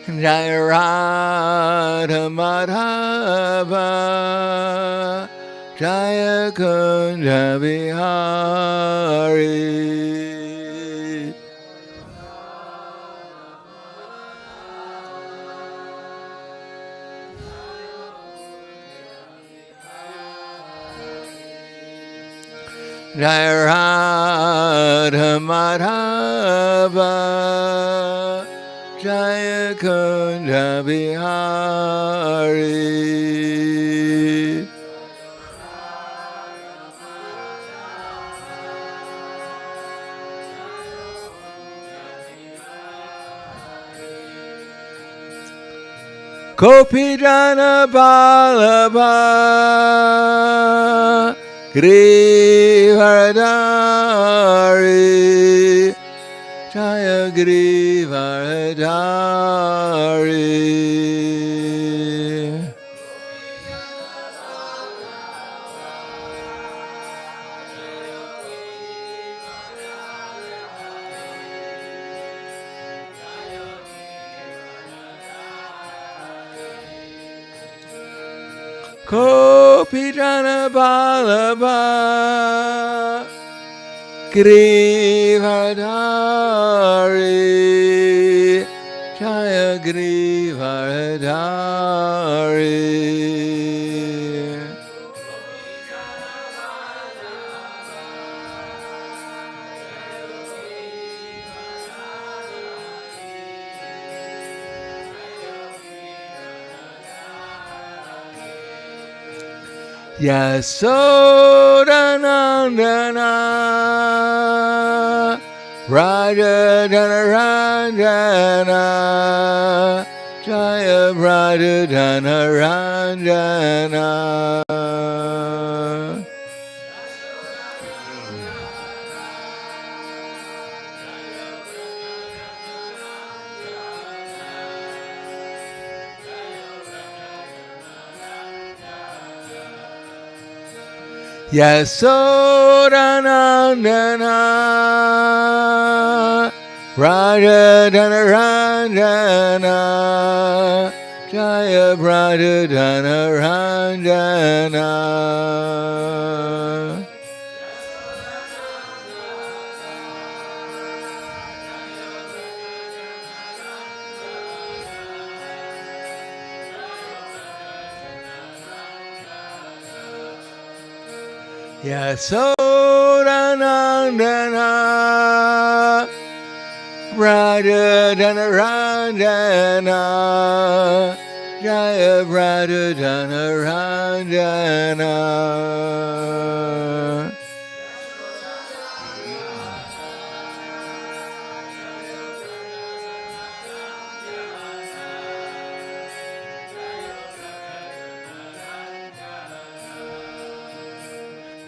Jaya Radha Madhava Jaya Kunja Bihari. Jaya Radha Madhava Jaya Kunja Bihari. Gopijana Vallabha Grivaradari Jaya Grivaradari. Gopijana Vallabha Grivaradari Jaya Grivaradari. Yasodanandana Raja Dhanaranjana Jaya Raja Dhanaranjana. Yasodanandana Raja Dhanaranjana Jaya Raja Dhanaranjana. Yasodanandana Raja Dhanaranjana Jaya Raja Dhanaranjana.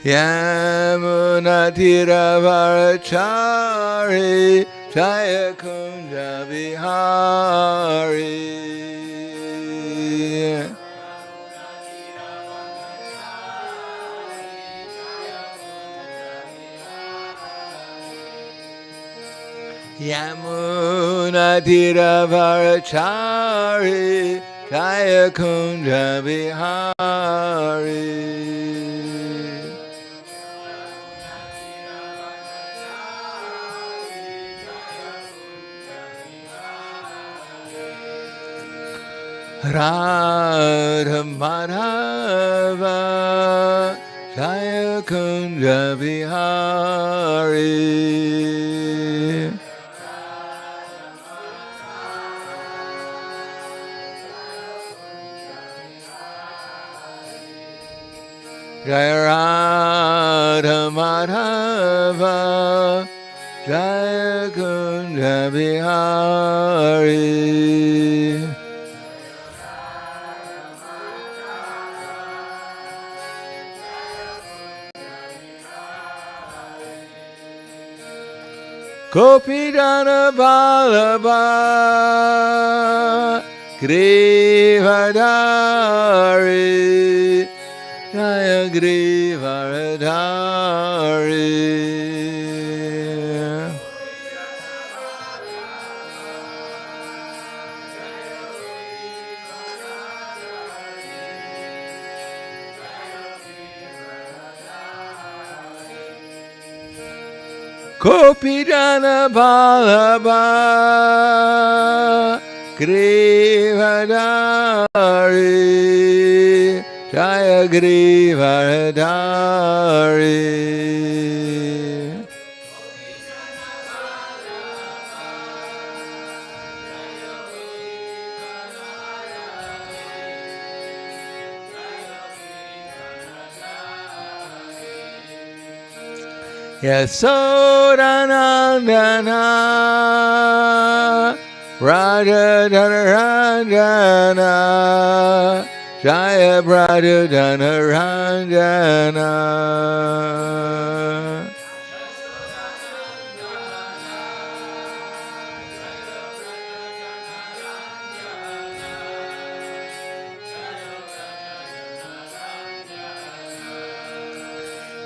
Yamuna Tiravarachari Jaya Kunja Vihari. Yamuna Tiravarachari Jaya Kunja Vihari. Radha Madhava Jaya Kunja Vihari. Jaya Radha Madhava Jaya Kunja Vihari. Gopijana Vallabha Grivaradari Jaya Grivaradari. Gopijana Vallabha Grivadari Jaya Grivadari. Yasodanandana Radha-dana-ranjana Jaya Radha-dana-ranjana.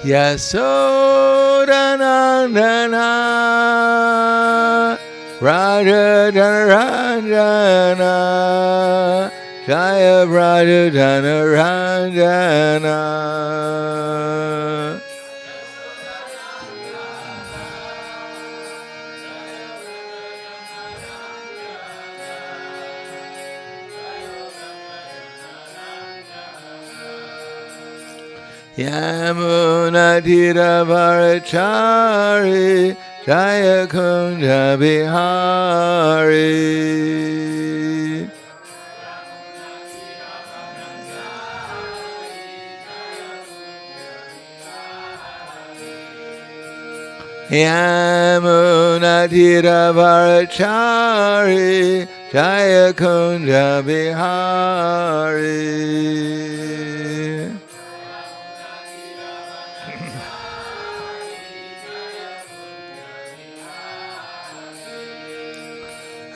Yasodanandana Radha-dana-ranjana Jaya Radha-dana-ranjana. Yamunatiravarachari Jaya Kunja Bihari. Yamunatiravarachari Jaya Kunja Bihari.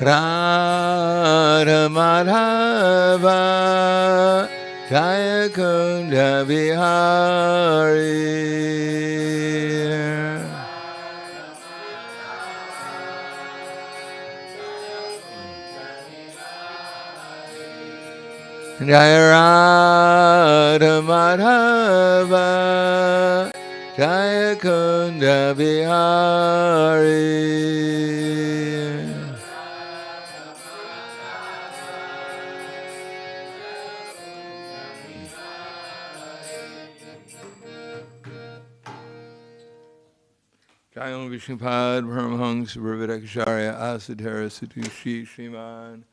Radha Madhava Jaya Kunja Bihari. Jaya Radha Madhava Jaya Kunja Bihari. Jayam Vishnupad Paramahansa Brahmadakacharya Asadhara Satushi Sriman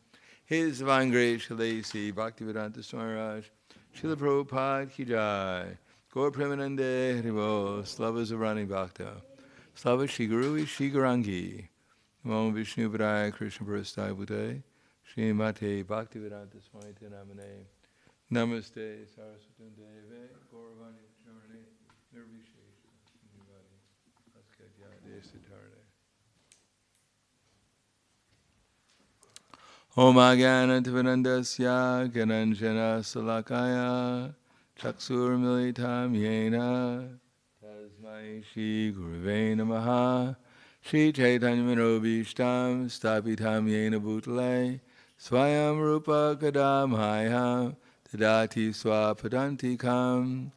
His Divine Grace Shalasi Bhaktivedanta Swami Raj Srila Prabhupada Ki Jai Gaur Premanande Haribo Slava Zavrani Bhakta Slava Shri Guru Shri Garangi Namo Vishnu Padaya Krishna Prasthaya Bhute Shri Mate Bhaktivedanta Swami Namane Namaste Saraswati Deve Gauravani Charane Nirvishesha Om Agyanativanandasya Gananjana Salakaya Chaksur Militam Yena Tasmai Shri Guruve Namaha Shri Chaitanya Manobishtam Stapitam Yena Bhutale Swayam Rupa Kadamaya Tadati Swapadantikam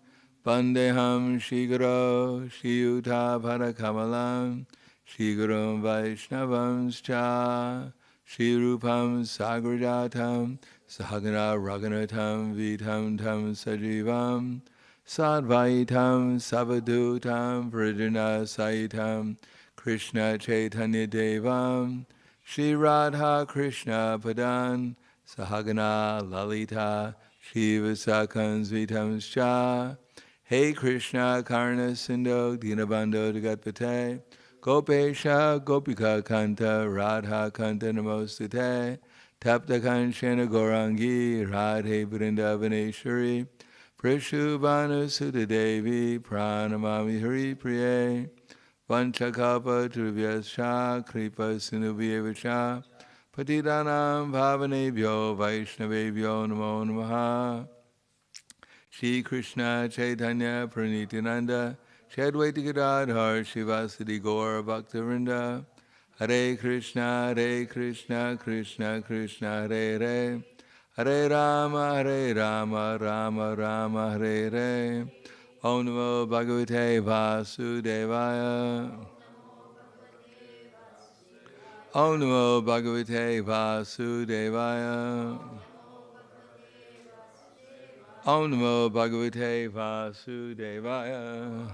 Vandeham Shri Guru Shri Yuta Parakamalam Shri Guru Vaishnavam Cha Shri Rupam Sagrajatam Sahagana Raghunatam Vitam Tam Sajivam Sadvaitam Savadutam Vrijana Saitam Krishna Chaitanya Devam Shri Radha Krishna Padan Sahagana Lalita Shiva Sakans Vitam Scha Hey Krishna Karna Sindho Dinabando Jagatpate Gopesha Gopika Kanta Radha Kanta Namostute Tapta Kanchana Gorangi Radhe Vrindavaneshwari Prishubhanu Sutta Devi Pranamami Hari Priye Vanchakapa Trivyascha Kripa Sinubhyevacha Patidanam Bhavanebhyo Vaishnavebhyo Namo Namaha Shri Krishna Chaitanya Pranityananda Shri Advaita Gadadhar Shivasadi Gaur Bhaktivinoda Hare Krishna Krishna Krishna Hare Hare Hare Rama Rama Rama Hare Hare Om Namo Bhagavate Vasudevaya Om Namo Bhagavate Vasudevaya. Om Namo Bhagavate Vasudevaya.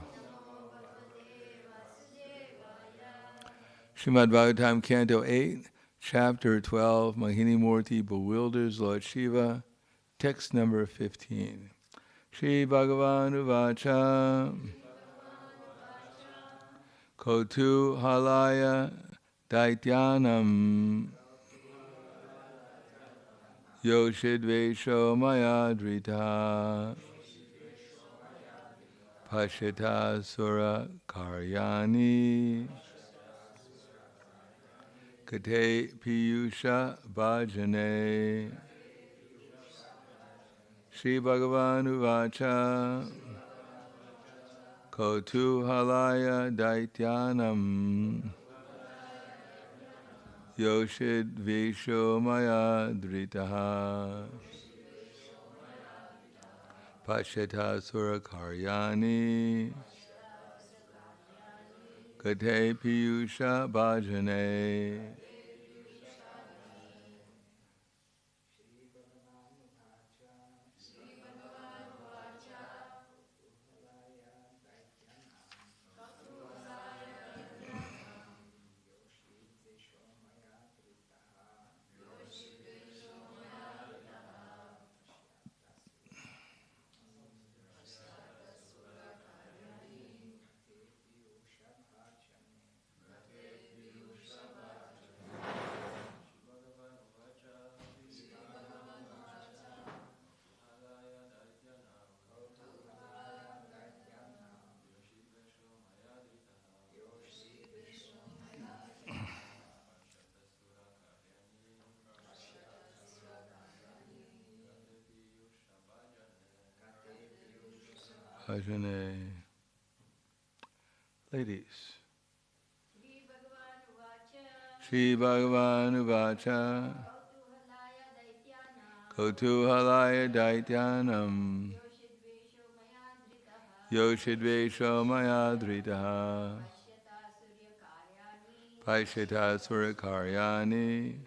Srimad Bhagavatam, Canto 8, Chapter 12, Mohini Murti bewilders Lord Shiva, text number 15. Shri Bhagavan Uvacha Kotu Halaya Daityanam Yoshidvesho Mayadrita Pashita Sura Karyani Kate Piyusha Bhajane. Shri Bhagavan Uvacha Kotu Halaya Daityanam Yoshid Visho Maya Dritaha Pasheta Sura Karyani Kate Piyusha Bhajane. Bhajane. Ladies. Shri Bhagavan Uvacha Kotuhalaya Daityanam Yoshidvesho Mayadritaha Paishita Surakaryani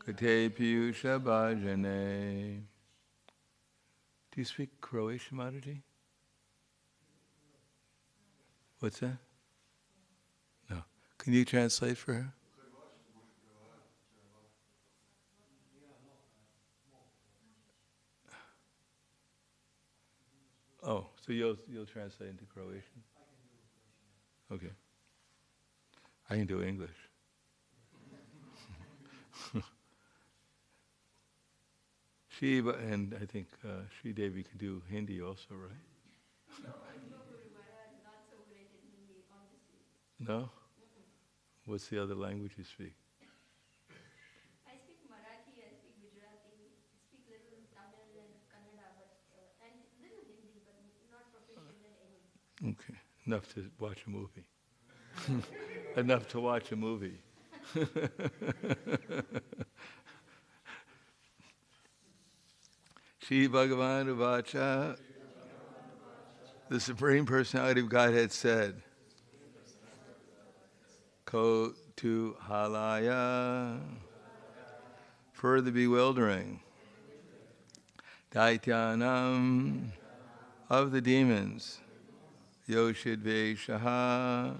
Kate Piyusha Bhajane. Do you speak Croatian, Mataji? What's that? No. Can you translate for her? Oh, so you'll translate into Croatian? Okay. I can do English. Shiva, and I think Sri Devi can do Hindi also, right? No, Guru Maharaj, not so great in Hindi, honestly. No? What's the other language you speak? I speak Marathi, I speak Gujarati, I speak little Tamil and Kannada, and little Hindi, but not proficient in any. Okay, enough to watch a movie. Enough to watch a movie. Shri Bhagavan Uvacha, the Supreme Personality of Godhead said, Ko tu halaya, further bewildering, Daityanam, of the demons, Yoshidveshaha,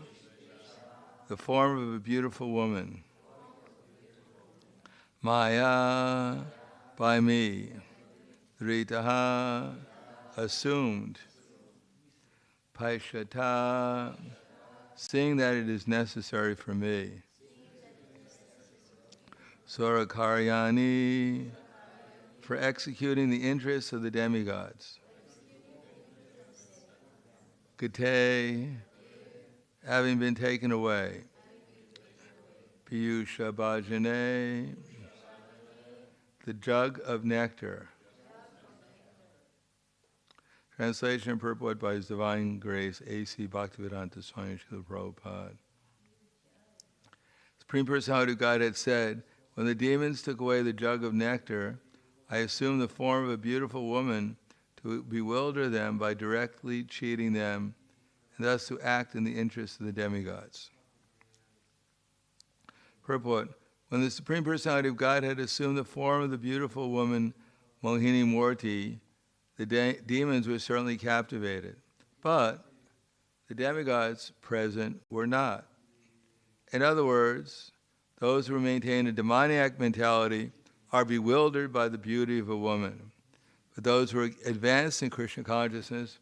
the form of a beautiful woman, Maya, by me, Dritaha, assumed, Paishata, seeing that it is necessary for me, Surakaryani, for executing the interests of the demigods, Kate, having been taken away, Piyusha Bhajane, the jug of nectar. Translation and purport by His Divine Grace, A.C. Bhaktivedanta Swami Srila Prabhupada. Supreme Personality of Godhead said, when the demons took away the jug of nectar, I assumed the form of a beautiful woman to bewilder them by directly cheating them, and thus to act in the interests of the demigods. Purport. When the Supreme Personality of Godhead assumed the form of the beautiful woman Mohini Murti, the demons were certainly captivated. But the demigods present were not. In other words, those who maintain a demoniac mentality are bewildered by the beauty of a woman. But those who are advanced in Krishna consciousness,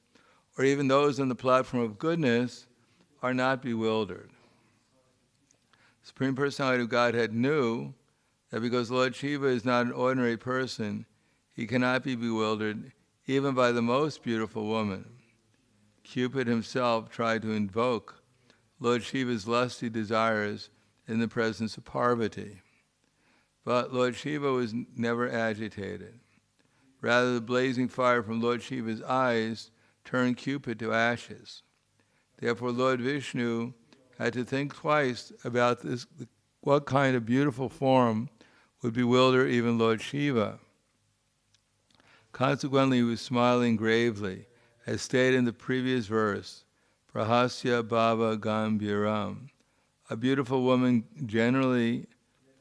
or even those on the platform of goodness, are not bewildered. The Supreme Personality of Godhead knew that because Lord Shiva is not an ordinary person, he cannot be bewildered even by the most beautiful woman. Cupid himself tried to invoke Lord Shiva's lusty desires in the presence of Parvati. But Lord Shiva was never agitated. Rather, the blazing fire from Lord Shiva's eyes turned Cupid to ashes. Therefore, Lord Vishnu had to think twice about this, what kind of beautiful form would bewilder even Lord Shiva. Consequently, he was smiling gravely, as stated in the previous verse, Prahasya Bhava Gambhiram. A beautiful woman generally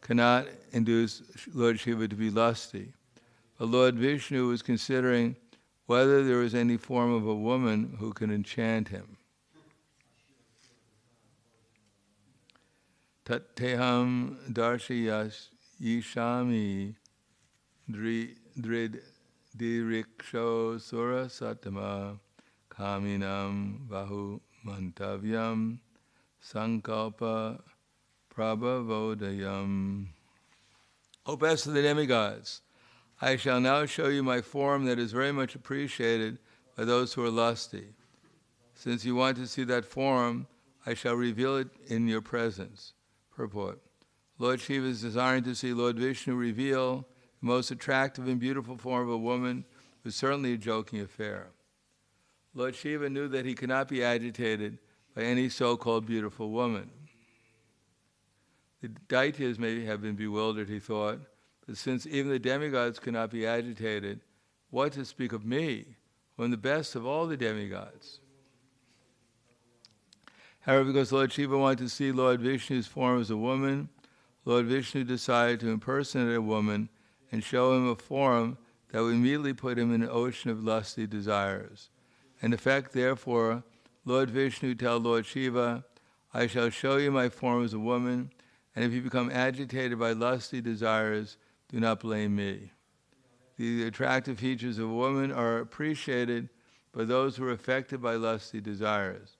cannot induce Lord Shiva to be lusty. But Lord Vishnu was considering whether there was any form of a woman who could enchant him. Tatteham darshiyas yishami drid diriksho sura satama kaminam vahu mantavyam sankalpa prabhavodayam. O best of the demigods, I shall now show you my form that is very much appreciated by those who are lusty. Since you want to see that form, I shall reveal it in your presence. Purport. Lord Shiva is desiring to see Lord Vishnu reveal the most attractive and beautiful form of a woman was certainly a joking affair. Lord Shiva knew that he could not be agitated by any so-called beautiful woman. The Daityas may have been bewildered, he thought, but since even the demigods could not be agitated, what to speak of me, who am the best of all the demigods? However, because Lord Shiva wanted to see Lord Vishnu's form as a woman, Lord Vishnu decided to impersonate a woman and show him a form that would immediately put him in an ocean of lusty desires. In effect, therefore, Lord Vishnu told Lord Shiva, I shall show you my form as a woman, and if you become agitated by lusty desires, do not blame me. The attractive features of a woman are appreciated by those who are affected by lusty desires.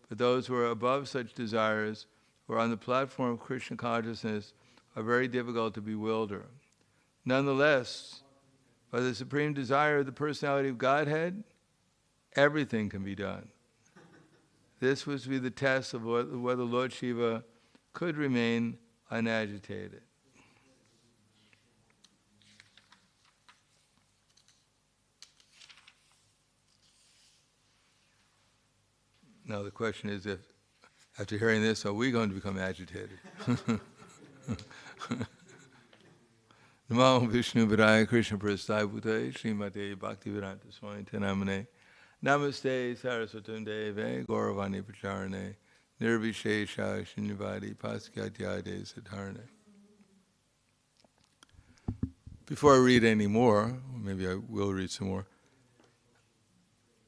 But those who are above such desires, who are on the platform of Krishna consciousness, are very difficult to bewilder. Nonetheless, by the supreme desire of the personality of Godhead, everything can be done. This was to be the test of whether Lord Shiva could remain unagitated. Now the question is, if after hearing this, are we going to become agitated? Namo Vishnu Vidaya Krishna Prasthaya Bhutaya Srimate Bhakti-Vedanta Swami Namane Namaste Saraswatunde Ve Gauravani Pracharane Nirvishesha Shunyavadi Paskyatyade Siddharane. Before I read any more, maybe I will read some more,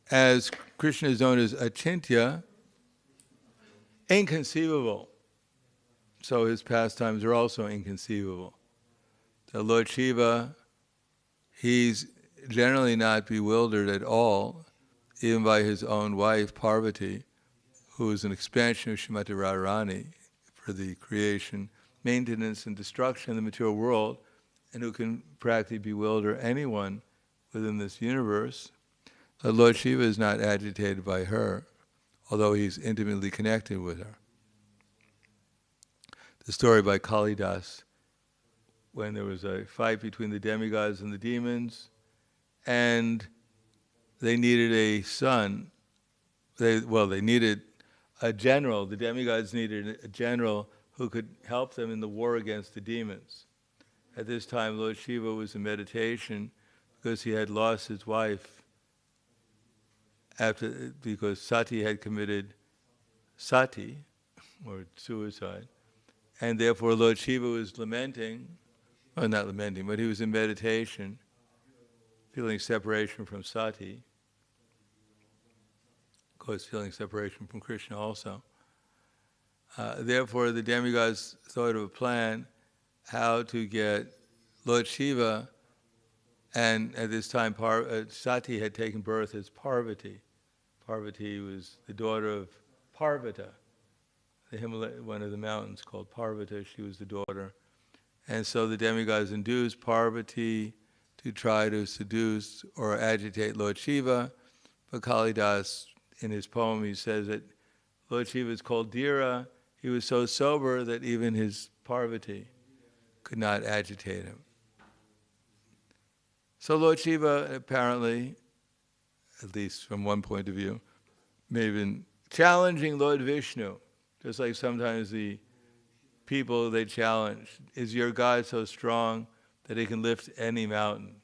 as Krishna is known as Achintya, inconceivable. So his pastimes are also inconceivable. The Lord Shiva, he's generally not bewildered at all, even by his own wife, Parvati, who is an expansion of Srimati Radharani for the creation, maintenance, and destruction of the material world, and who can practically bewilder anyone within this universe. Lord Shiva is not agitated by her, although he's intimately connected with her. The story by Kalidas, when there was a fight between the demigods and the demons, and they needed a son. They needed a general. The demigods needed a general who could help them in the war against the demons. At this time, Lord Shiva was in meditation because he had lost his wife because Sati had committed sati, or suicide, And therefore Lord Shiva was lamenting, well, not lamenting, but he was in meditation, feeling separation from Sati. Of course, feeling separation from Krishna also. Therefore, the demigods thought of a plan how to get Lord Shiva, and at this time Sati had taken birth as Parvati. Parvati was the daughter of Parvata, the Himalaya, one of the mountains called Parvata. She was the daughter. And so the demigods induced Parvati to try to seduce or agitate Lord Shiva. But Kalidas, in his poem, he says that Lord Shiva is called Dhira. He was so sober that even his Parvati could not agitate him. So Lord Shiva apparently, at least from one point of view, may have been challenging Lord Vishnu, just like sometimes the people they challenge, is your God so strong that he can lift any mountain?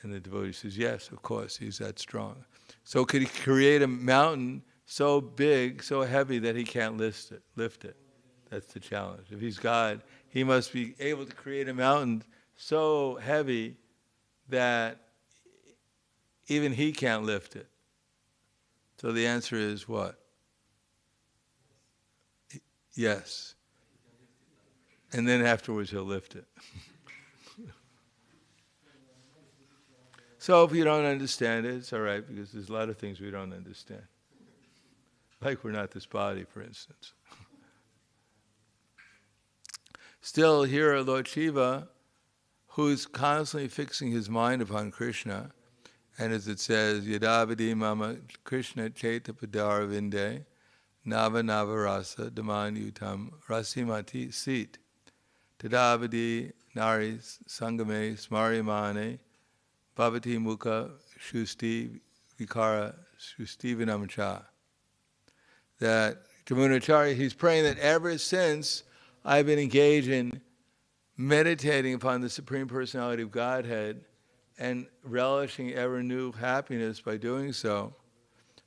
And the devotee says, yes, of course, he's that strong. So could he create a mountain so big, so heavy that he can't lift it? That's the challenge. If he's God, he must be able to create a mountain so heavy that even he can't lift it. So the answer is what? Yes. And then afterwards he'll lift it. So if you don't understand it, it's all right, because there's a lot of things we don't understand. Like we're not this body, for instance. Still, here Lord Shiva, who's constantly fixing his mind upon Krishna, and as it says, Yadavadi mama Krishna cheta padara vinde, nava nava rasa daman yutam rasimati sit, tadavadi nari sangame smaryamane, bhavati mukha shusti vikara shusti vinamcha. That Jamunacharya, he's praying that ever since I've been engaged in meditating upon the Supreme Personality of Godhead and relishing ever new happiness by doing so,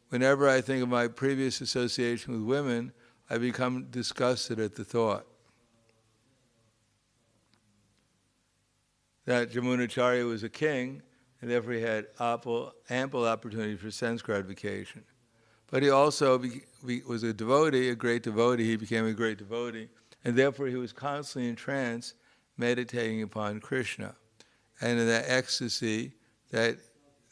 whenever I think of my previous association with women, I become disgusted at the thought. That Jamunacharya was a king, and therefore he had ample opportunity for sense gratification. But he also was a devotee, a great devotee. He became a great devotee, and therefore he was constantly in trance, meditating upon Krishna. And in that ecstasy, that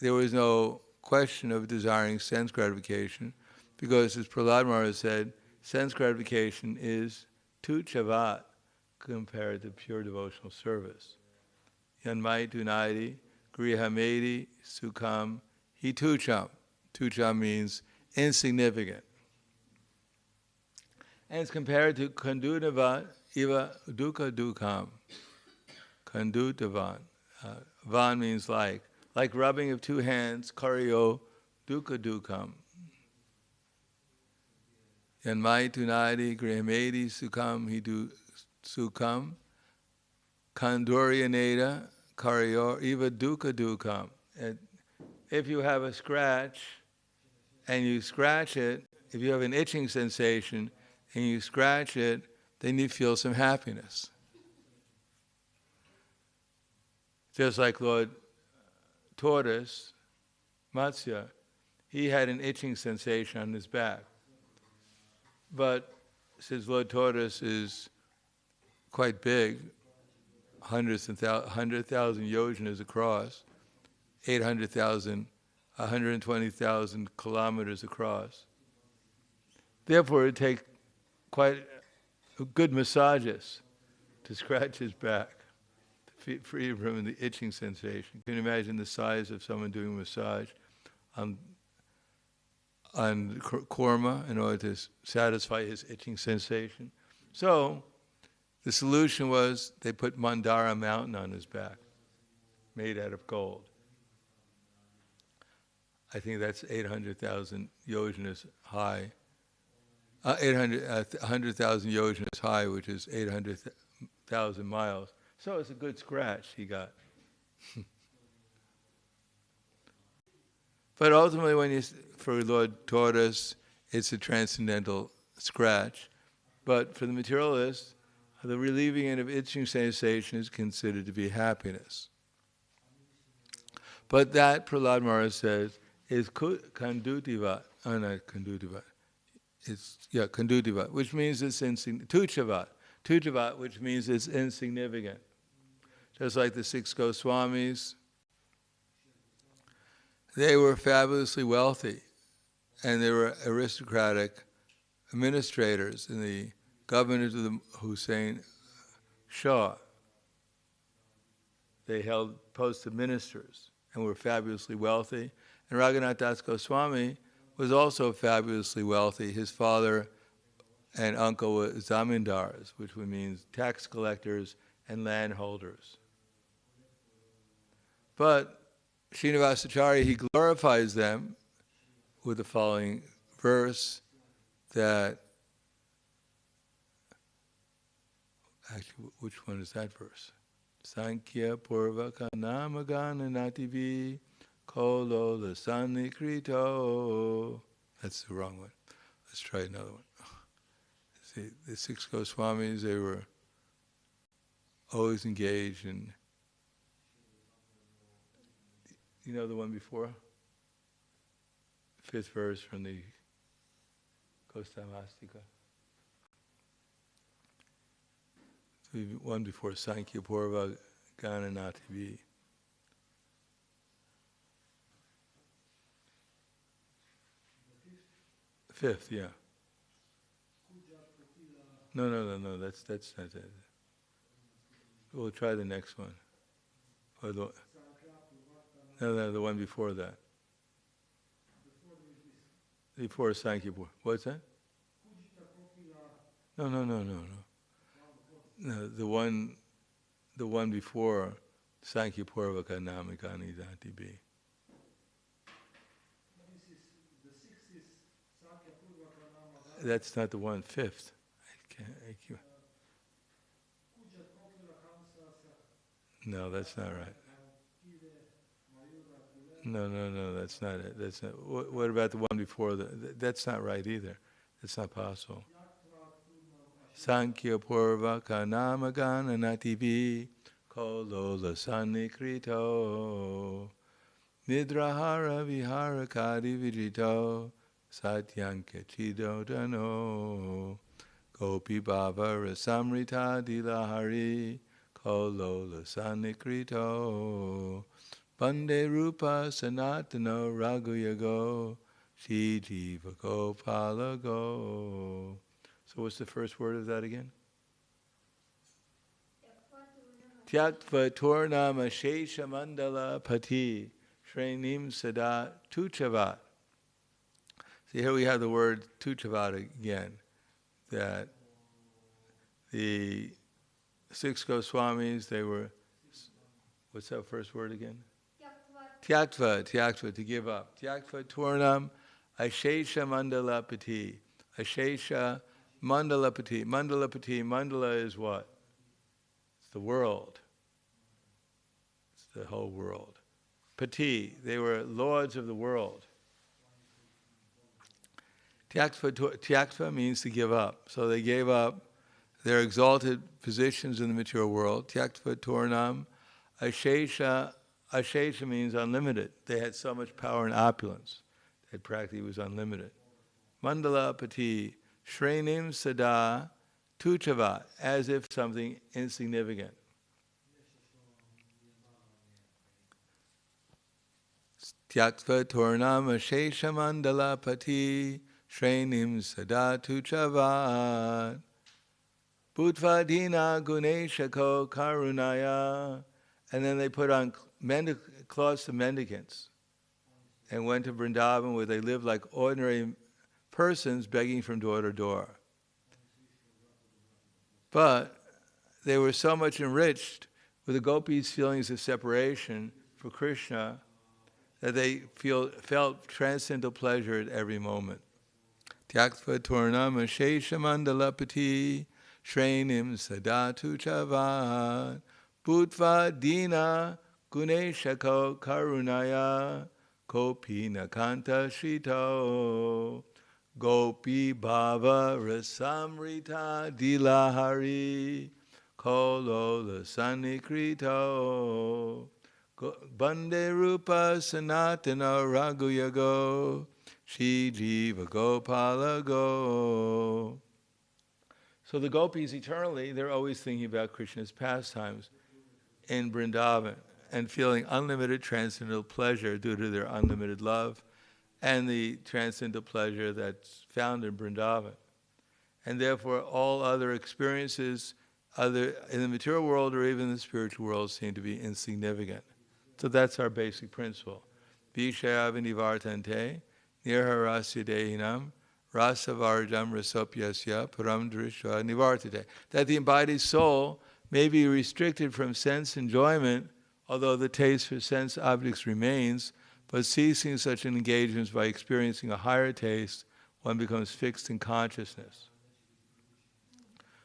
there was no question of desiring sense gratification, because as Prahlad Maharaj said, sense gratification is tuchavat compared to pure devotional service. Yanmai tunadi, grihamedi, sukham, hi tucham. Tucham means insignificant. And it's compared to kandutavan, iva dukkha dukkam. Kandutavan. Van means like rubbing of two hands, karyo dukkha dukkam. Yanmai tunadi, grihamedi, sukham, hi sukham. Kanduryaneda, karyo, iva dukkha dukkam. If you have a scratch, and you scratch it, if you have an itching sensation and you scratch it, then you feel some happiness. Just like Lord Tortoise, Matsya, he had an itching sensation on his back. But since Lord Tortoise is quite big, 100,000 yojanas across, 120,000 kilometers across. Therefore, it would take quite good massages to scratch his back, to free him from the itching sensation. Can you imagine the size of someone doing a massage on korma in order to satisfy his itching sensation? So, the solution was they put Mandara mountain on his back, made out of gold. I think that's 800,000 yojanas high. 100,000 yojanas high, which is 800,000 miles. So it's a good scratch he got. But ultimately, for Lord Tortoise, it's a transcendental scratch. But for the materialist, the relieving of itching sensation is considered to be happiness. But that, Prahlad Maharaj says, is kandutiva. Oh, not kandutiva. It's, kandutiva, which means it's insignificant. Tuchavat. Tuchavat, which means it's insignificant. Just like the 6 Goswamis, they were fabulously wealthy, and they were aristocratic administrators in the governors of the Hussein Shah. They held posts of ministers and were fabulously wealthy. And Raghunath Das Goswami was also fabulously wealthy. His father and uncle were zamindars, which means tax collectors and landholders. But Srinivasacharya, he glorifies them with the following verse that, actually, which one is that verse? Sankhya purvaka namagana nativi kolo lasani krito. That's the wrong one. Let's try another one. See, the 6 Goswamis, they were always engaged in, you know the one before? 5th verse from the Kostamastika. The one before Sankhya Purva Gana Nativi. Fifth, yeah. No, that's not it. We'll try the next one. Or the one before that. Before Sankhya Purva. What's that? No. No, the one before Sankhya Purvaka Namikani Dati B. That's not the one, 5th. No, that's not right. No, that's not it. That's not. What about the one before that? That's not right either. That's not possible. Sankhya Purvaka Namagana Nativi Kolola Sanikrito Nidrahara Viharakadi Vijito Satyanka Chido Dano Gopi Bhava Rasamrita Dilahari Kolola Sanikrito Bande Rupa Sanatano Raghuyago Shri Jiva Gopala Go. So what's the first word of that again? Tyaktva Turnama Shesha Mandala Pati Shrenim Sada Tuchavat. See, here we have the word Tuchavat again. That the 6 Goswamis, they were, what's that first word again? Tyaktva, to give up. Tyaktva Turnam Ashesha Mandala Pati. Ashesha Mandalapati. Mandala is what? It's the world. It's the whole world. Pati, they were lords of the world. Tyaktva means to give up. So they gave up their exalted positions in the material world. Tyaktva Turnam. Ashesha means unlimited. They had so much power and opulence that practically was unlimited. Mandalapati. Shrenim Sada Tuchavat, as if something insignificant. Tyaktva Turnam Ashesha Mandala Pati Shrenim Sada Tuchavat Bhutvadina Guneshako Karunaya. And then they put on cloths of mendicants and went to Vrindavan, where they lived like ordinary persons begging from door to door. But they were so much enriched with the gopis' feelings of separation for Krishna that they felt transcendental pleasure at every moment. Tyaktva Turnam Ashesha Mandalapati Shrenim Sadatu Chavat Bhutva Dina Guneshako Karunaya Kopina Kanta Shito Gopi bhava rasamrita dilahari kolola sanikrito bande rupa sanatana raguyago Shri Jiva Gopala Go. So the gopis eternally, they're always thinking about Krishna's pastimes in Vrindavan and feeling unlimited transcendental pleasure due to their unlimited love and the transcendental pleasure that's found in Vrindavan. And therefore all other experiences other in the material world or even the spiritual world seem to be insignificant. So that's our basic principle. Vishayavinivartante nirharasya dehinam rasavarjam rasopyasya param drishva nivartate. That the embodied soul may be restricted from sense enjoyment, although the taste for sense objects remains, but ceasing such engagements by experiencing a higher taste, one becomes fixed in consciousness.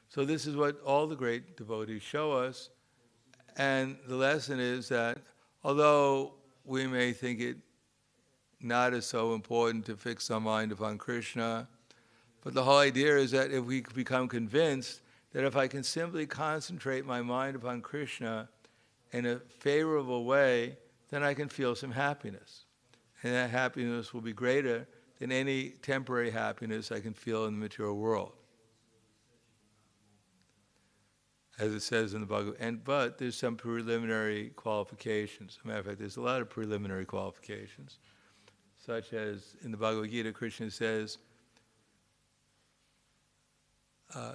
So this is what all the great devotees show us, and the lesson is that although we may think it not as so important to fix our mind upon Krishna, but the whole idea is that if we become convinced that if I can simply concentrate my mind upon Krishna in a favorable way, then I can feel some happiness. And that happiness will be greater than any temporary happiness I can feel in the material world. As it says in the Bhagavad, but there's some preliminary qualifications. As a matter of fact, there's a lot of preliminary qualifications, such as in the Bhagavad Gita, Krishna says,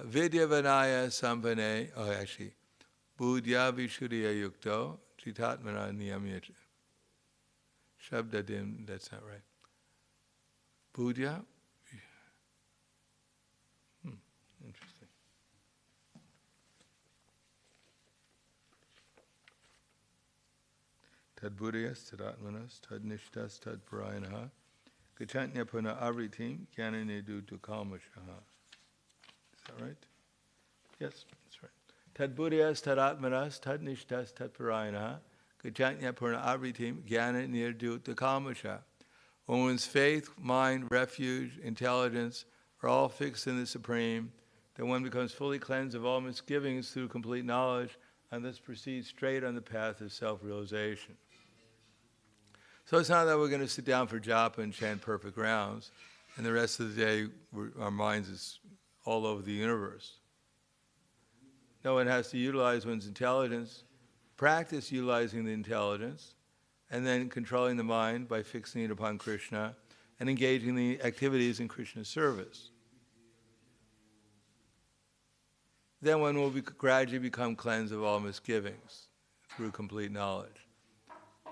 Vidya Vanaya Sampane, Buddhya Vishuddhya Yukto, Chitatmana Niyamyacha. Shabdadim, that's not right. Buddhya? Interesting. Tad buddhayas, tad atmanas, tad nishtas, tad parayanaha, gachantya puna avritim, jnananedu kalmashaha. Is that right? Yes, that's right. Tad buddhayas, tad atmanas, tad nishtas, tad parayanaha, gachantya puna avritim, jnananedu kalmashaha. When one's faith, mind, refuge, intelligence are all fixed in the Supreme, then one becomes fully cleansed of all misgivings through complete knowledge, and thus proceeds straight on the path of self-realization. So it's not that we're going to sit down for japa and chant perfect rounds, and the rest of the day our minds is all over the universe. No, one has to utilize one's intelligence, practice utilizing the intelligence, and then controlling the mind by fixing it upon Krishna and engaging in the activities in Krishna's service. Then one will gradually become cleansed of all misgivings through complete knowledge.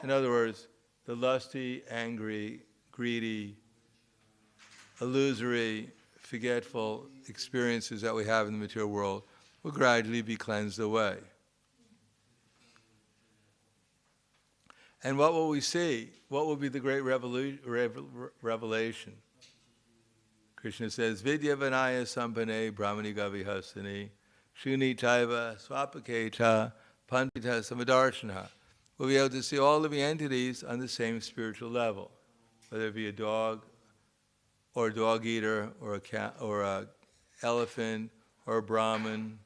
In other words, the lusty, angry, greedy, illusory, forgetful experiences that we have in the material world will gradually be cleansed away. And what will we see? What will be the great revelation? Krishna says, Vidya Vanaya Sampane Brahmani Gavihasani Shuni Chaiva Swapakecha Pandita Samadarshana. We'll be able to see all living entities on the same spiritual level, whether it be a dog, or a dog eater, or a cat, or a elephant, or a Brahmin.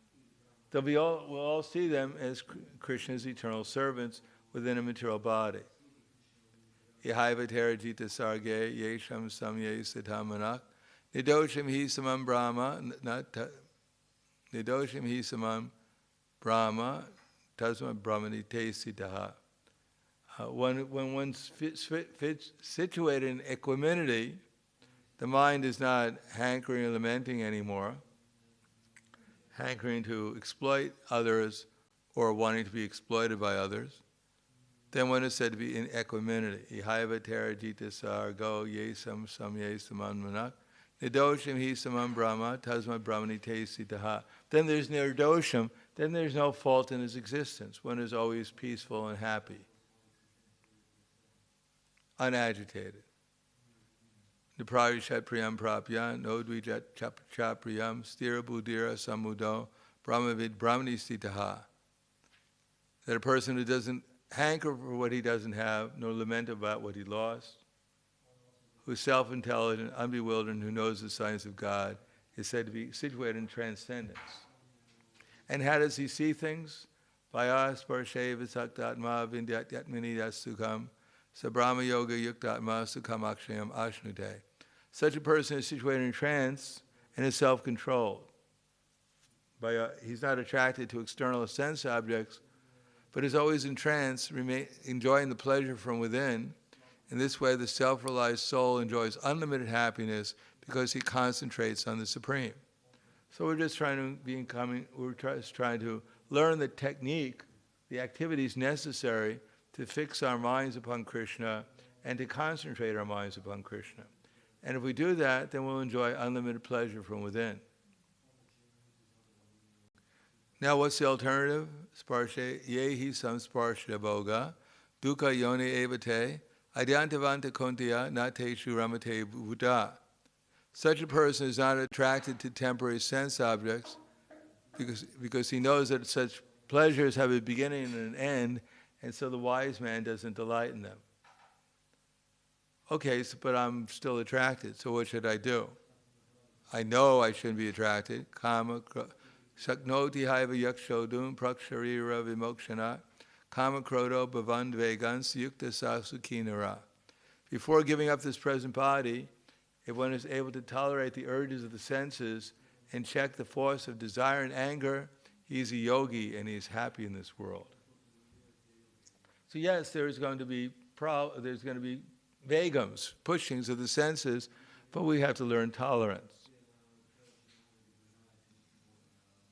We'll all see them as Krishna's eternal servants within a material body. Ihaiva terajita sarge yesham samye sitamanak nidoshim hi samam brahma nidoshim hi samam brahma tasma brahmani te siddha. When one's situated in equanimity, the mind is not hankering or lamenting anymore, hankering to exploit others or wanting to be exploited by others. Then one is said to be in equanimity. Ihaiva terajita sargo yesam samye samanmanak nidoshim hi samam brahma tasma brahmani te siddha. Then there's nirdosham, then there's no fault in his existence. One is always peaceful and happy, unagitated. Nipravishat priyam prapya nodvijat chapriyam stira buddhira samudo brahmavid brahmani sitaha. That a person who doesn't hanker for what he doesn't have, nor lament about what he lost, who is self-intelligent, unbewildered, and who knows the science of God, is said to be situated in transcendence. And how does he see things? Vaya sparshe visaktatma vindyatmini yasukam sabrahma yoga yuktatma sukham akshayam ashnute. Such a person is situated in trance and is self-controlled. He's not attracted to external sense objects, but is always in trance, enjoying the pleasure from within. In this way, the self-realized soul enjoys unlimited happiness because he concentrates on the Supreme. So we're just trying to learn the technique, the activities necessary to fix our minds upon Krishna and to concentrate our minds upon Krishna. And if we do that, then we'll enjoy unlimited pleasure from within. Now what's the alternative? Sparshe yehi samsparshya boga, dukkha yoni evate, adyantavanta kontiya nateshu ramate buddha. Such a person is not attracted to temporary sense objects because he knows that such pleasures have a beginning and an end, and so the wise man doesn't delight in them. Okay, but I'm still attracted, so what should I do? I know I shouldn't be attracted. Kama Shaknoti haiva yakshodum praksharira vimokshana kama krodo bhavan vegans yukta sasukinara. Before giving up this present body, if one is able to tolerate the urges of the senses and check the force of desire and anger, he's a yogi and he's happy in this world. So yes, there's going to be vagums, pushings of the senses, but we have to learn tolerance.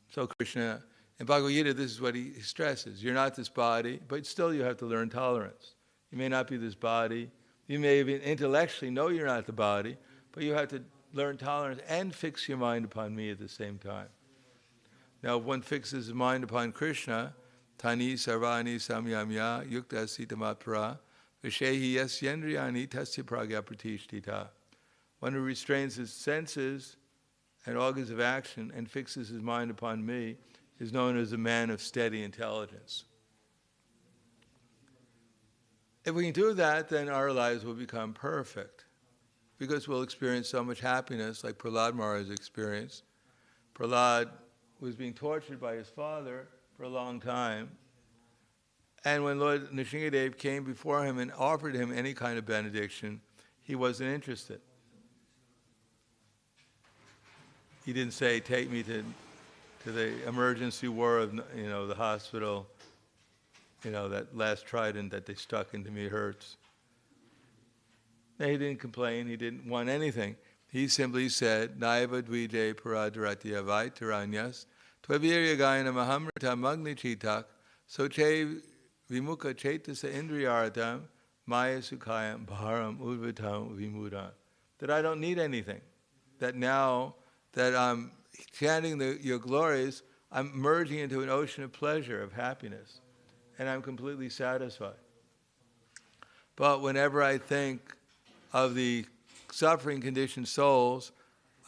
So Krishna, in Bhagavad Gita, this is what he stresses. You're not this body, but still you have to learn tolerance. You may not be this body. You may even intellectually know you're not the body, but you have to learn tolerance and fix your mind upon me at the same time. Now, if one fixes his mind upon Krishna, tani sarvani samyamya yukta sitamatpara vishehi yasyendriyani tasya pragya pratishtita. One who restrains his senses and organs of action and fixes his mind upon me is known as a man of steady intelligence. If we can do that, then our lives will become perfect because we'll experience so much happiness like Prahlad Maharaj experienced. Prahlad was being tortured by his father for a long time, and when Lord Nrsingadev came before him and offered him any kind of benediction, he wasn't interested. He didn't say, take me to the emergency ward of the hospital, that last trident that they stuck into me hurts. No, he didn't complain, he didn't want anything. He simply said, Naiva dvije paradharatya vaitaranyas, tvavirya gayana mahamrita magni chitak, soche vimuka chetasa indriyaratam, maya sukhayam bharam udvatam vimudam. That I don't need anything. That now that I'm chanting your glories, I'm merging into an ocean of pleasure, of happiness, and I'm completely satisfied. But whenever I think of the suffering conditioned souls,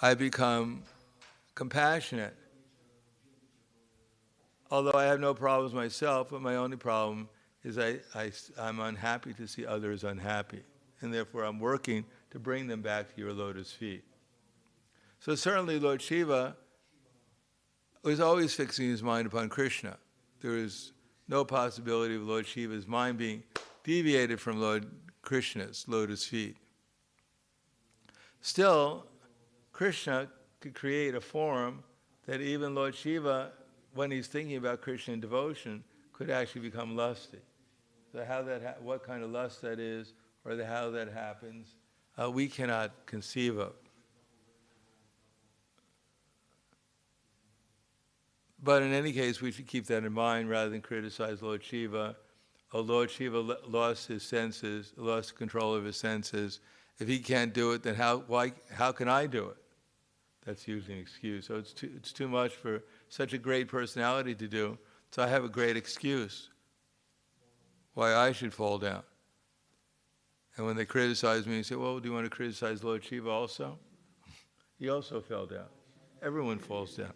I become compassionate. Although I have no problems myself, but my only problem is I'm unhappy to see others unhappy, and therefore I'm working to bring them back to your lotus feet. So certainly Lord Shiva was always fixing his mind upon Krishna. There is no possibility of Lord Shiva's mind being deviated from Lord Krishna's lotus feet. Still, Krishna could create a form that even Lord Shiva, when he's thinking about Krishna in devotion, could actually become lusty. So what kind of lust that is, or how that happens, we cannot conceive of. But in any case, we should keep that in mind rather than criticize Lord Shiva. Oh, Lord Shiva lost his senses, lost control of his senses. If he can't do it, then how can I do it? That's usually an excuse. So it's too much for such a great personality to do, so I have a great excuse why I should fall down. And when they criticize me, they say, well, do you want to criticize Lord Shiva also? He also fell down. Everyone falls down.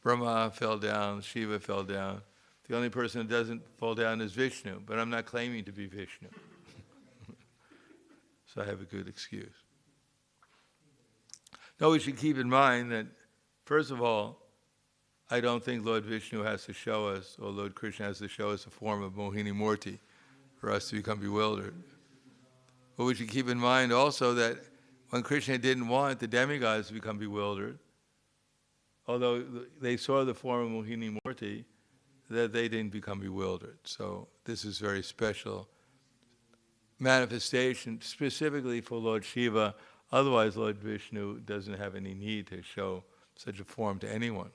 Brahma fell down, Shiva fell down. The only person that doesn't fall down is Vishnu, but I'm not claiming to be Vishnu. so I have a good excuse. No, we should keep in mind that, first of all, I don't think Lord Vishnu has to show us, or Lord Krishna has to show us a form of Mohini Murti for us to become bewildered. But we should keep in mind also that when Krishna didn't want the demigods to become bewildered, although they saw the form of Mohini Murti, that they didn't become bewildered. So this is very special manifestation specifically for Lord Shiva. Otherwise, Lord Vishnu doesn't have any need to show such a form to anyone.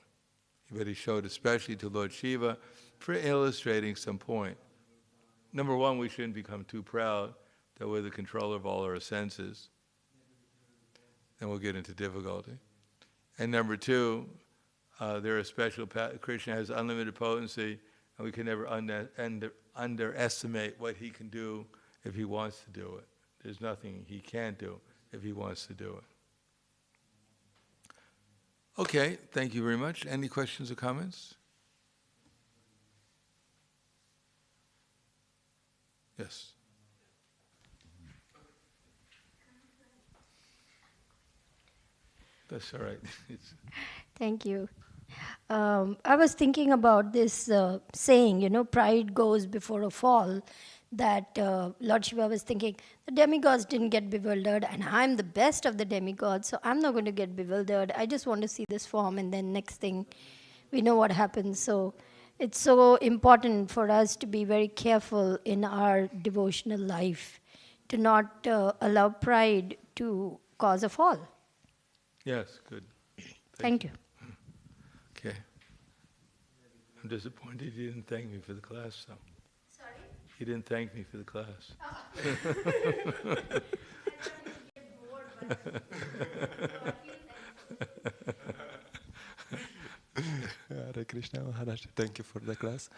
But he showed especially to Lord Shiva for illustrating some point. Number one, we shouldn't become too proud that we're the controller of all our senses. Then we'll get into difficulty. And number two, there are special, Krishna has unlimited potency, and we can never underestimate what he can do if he wants to do it. There's nothing he can't do if he wants to do it. Okay, thank you very much. Any questions or comments? Yes. That's all right. Thank you. I was thinking about this saying, pride goes before a fall, that Lord Shiva was thinking, the demigods didn't get bewildered, and I'm the best of the demigods, so I'm not going to get bewildered. I just want to see this form, and then next thing, we know what happens. So it's so important for us to be very careful in our devotional life, to not allow pride to cause a fall. Yes, good. Thank you. Okay. I'm disappointed you didn't thank me for the class, though. Sorry? You didn't thank me for the class. I thought you get bored, but Hare Krishna Maharaj, thank you for the class.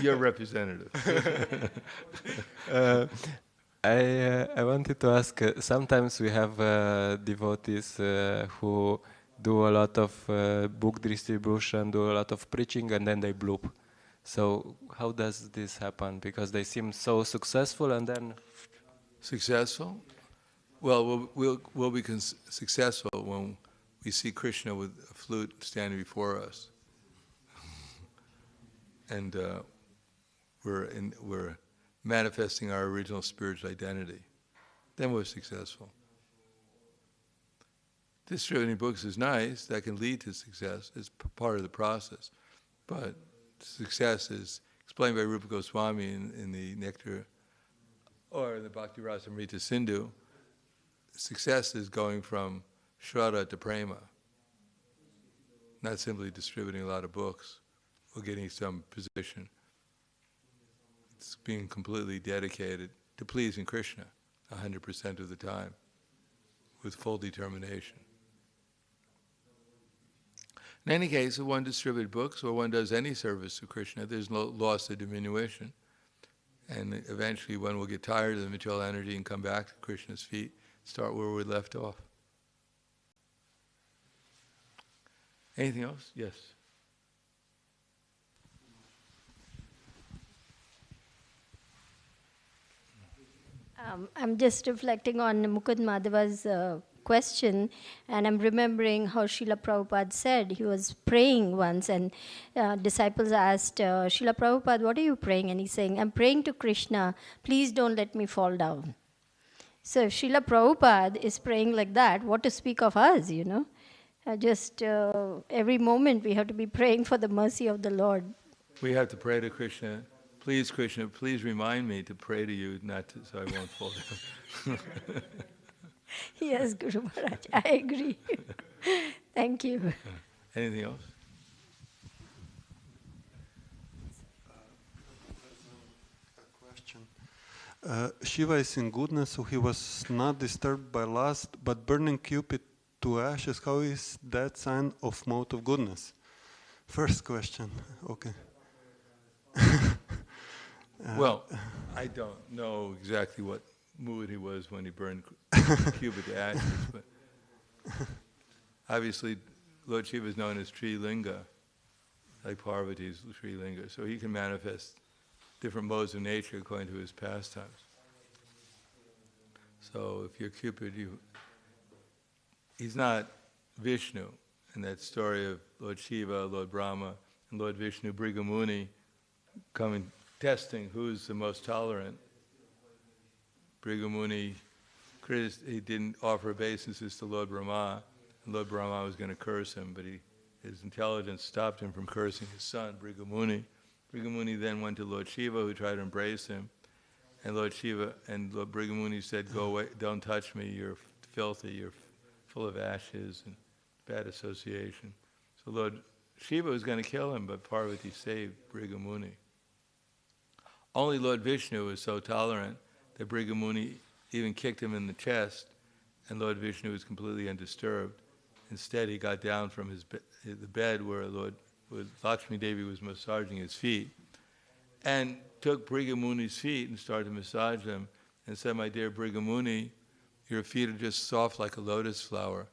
Your representative. I wanted to ask, sometimes we have devotees who do a lot of book distribution, do a lot of preaching, and then they bloop. So how does this happen? Because they seem so successful and then... Successful? Well, we'll be successful when we see Krishna with a flute standing before us. And we're manifesting our original spiritual identity. Then we're successful. Distributing books is nice. That can lead to success. It's part of the process. But success is explained by Rupa Goswami in the Nectar, or in the Bhakti Rasamrita Sindhu. Success is going from Shraddha to Prema. Not simply distributing a lot of books or getting some position. It's being completely dedicated to pleasing Krishna 100% of the time with full determination. In any case, if one distributes books or one does any service to Krishna, there's no loss or diminution. And eventually one will get tired of the material energy and come back to Krishna's feet, start where we left off. Anything else? Yes. I'm just reflecting on Mukund Madhava's question, and I'm remembering how Srila Prabhupada said he was praying once, and disciples asked, Srila Prabhupada, what are you praying? And he's saying, I'm praying to Krishna, please don't let me fall down. So if Srila Prabhupada is praying like that, what to speak of us, Just every moment we have to be praying for the mercy of the Lord. We have to pray to Krishna. Please, Krishna, please remind me to pray to you, so I won't fall down. Yes, Guru Maharaj, I agree. Thank you. Anything else? A question. Shiva is in goodness, so he was not disturbed by lust, but burning Cupid to ashes, how is that sign of mode of goodness? First question. Okay. Well, I don't know exactly what mood he was when he burned Cupid to ashes, but obviously Lord Shiva is known as Sri Linga, like Parvati's Sri Linga, so he can manifest different modes of nature according to his pastimes. So if you're Cupid, he's not Vishnu. In that story of Lord Shiva, Lord Brahma, and Lord Vishnu, Brigamuni, coming testing who's the most tolerant. Brigamuni, he didn't offer obeisances to Lord Brahma, and Lord Brahma was going to curse him, but his intelligence stopped him from cursing his son, Brigamuni. Brigamuni then went to Lord Shiva, who tried to embrace him, and Lord Shiva and Lord Brigamuni said, "Go away! Don't touch me! You're filthy! You're full of ashes and bad association." So Lord Shiva was going to kill him, but Parvati saved Brigamuni. Only Lord Vishnu was so tolerant that Brigamuni even kicked him in the chest, and Lord Vishnu was completely undisturbed. Instead, he got down from the bed where Lakshmi Devi was massaging his feet, and took Brigamuni's feet and started to massage them, and said, "My dear Brigamuni, your feet are just soft like a lotus flower,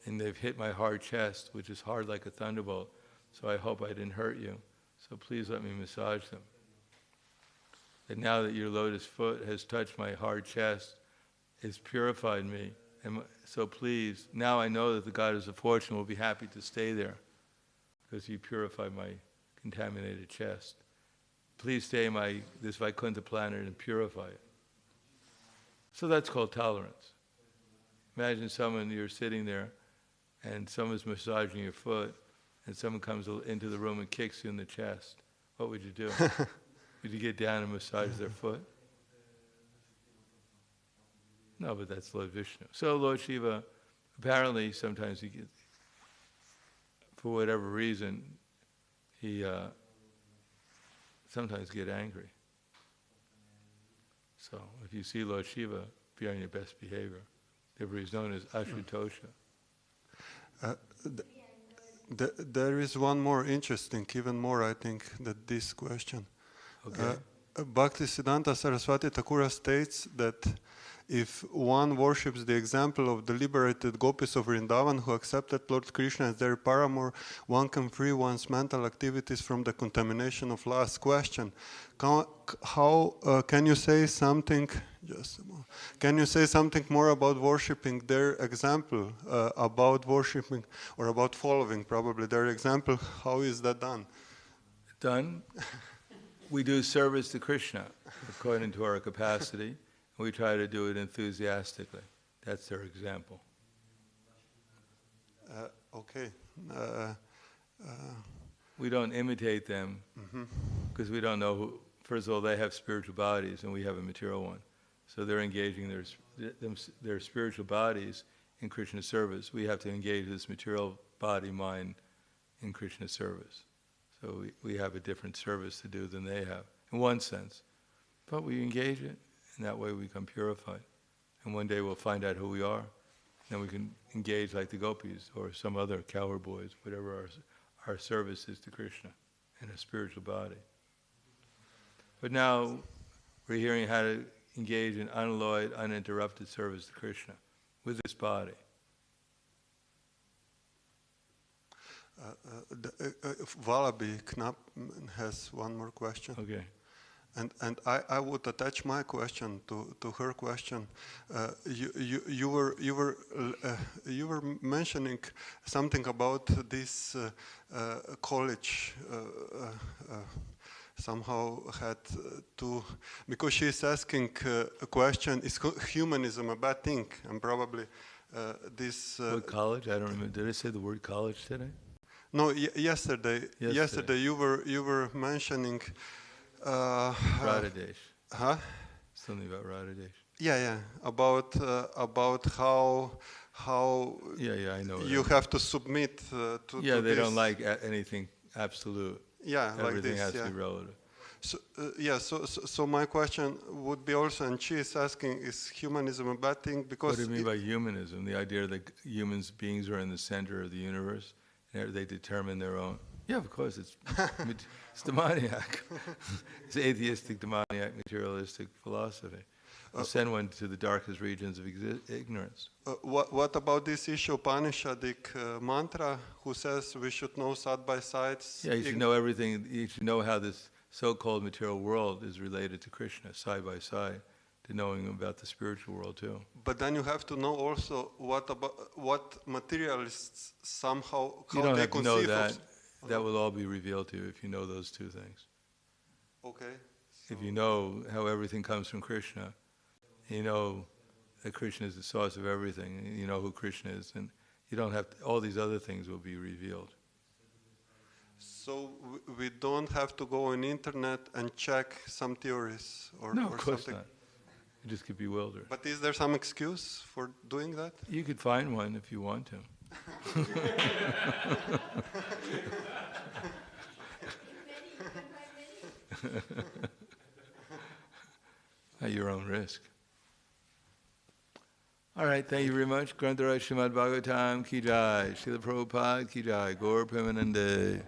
and they've hit my hard chest, which is hard like a thunderbolt, so I hope I didn't hurt you. So please let me massage them. And now that your lotus foot has touched my hard chest, it's purified me. And so please, now I know that the goddess of fortune will be happy to stay there, because you purified my contaminated chest. Please stay in this Vaikuntha planet and purify it." So that's called tolerance. Imagine you're sitting there, and someone's massaging your foot, and someone comes into the room and kicks you in the chest. What would you do? Would you get down and massage their foot? No, but that's Lord Vishnu. So Lord Shiva, apparently sometimes for whatever reason, he sometimes get angry. So if you see Lord Shiva, be on your best behavior. Therefore he's known as Ashutosha. There is one more interesting, even more I think, than this question. Okay. Bhaktisiddhanta Saraswati Thakura states that if one worships the example of the liberated gopis of Vrindavan who accepted Lord Krishna as their paramour, one can free one's mental activities from the contamination of lust. Question: can you say something? Can you say something more about worshipping their example? About worshipping or about following probably their example? How is that done? Done. We do service to Krishna according to our capacity. We try to do it enthusiastically. That's their example. Okay. We don't imitate them because we don't know who. First of all, they have spiritual bodies and we have a material one. So they're engaging their spiritual bodies in Krishna's service. We have to engage this material body, mind in Krishna's service. So we have a different service to do than they have, in one sense. But we engage it, and that way we become purified. And one day we'll find out who we are, and then we can engage like the gopis or some other cowherd boys, whatever our service is to Krishna in a spiritual body. But now we're hearing how to engage in unalloyed, uninterrupted service to Krishna with this body. Valabi Knapp has one more question. Okay. And I would attach my question to her question. You were mentioning something about this college. Somehow had to, because she is asking a question: is humanism a bad thing? And probably this. What college? I don't remember. Did I say the word college today? No, yesterday you were mentioning Radhadesh. Huh? Something about Radhadesh. Yeah. About how Yeah, I know. You have to submit to. Yeah, to they this. don't like anything absolute. Yeah, everything like this. has to be relative. So my question would be also, and she is asking: is humanism a bad thing? Because What do you mean by humanism? The idea that human beings are in the center of the universe, and they determine their own. Yeah, of course, it's demoniac. It's atheistic, demoniac, materialistic philosophy. It'll send one to the darkest regions of ignorance. What about this issue, Upanishadic mantra, who says we should know side by sides? Yeah, you should know everything. You should know how this so-called material world is related to Krishna, side by side. to knowing about the spiritual world too. But then you have to know also what materialists somehow You how don't they have to know conceive that. of. That will all be revealed to you if you know those two things. Okay. If you know how everything comes from Krishna, you know that Krishna is the source of everything, and you know who Krishna is, and you don't have to, all these other things will be revealed. So we don't have to go on internet and check some theories or, No, or of course something. not. You just get bewildered. But is there some excuse for doing that? You could find one if you want to. At your own risk. All right, thank you very much. Grantaraj Srimad Bhagavatam ki jai, Srila Prabhupada ki jai, Gaur Premanande.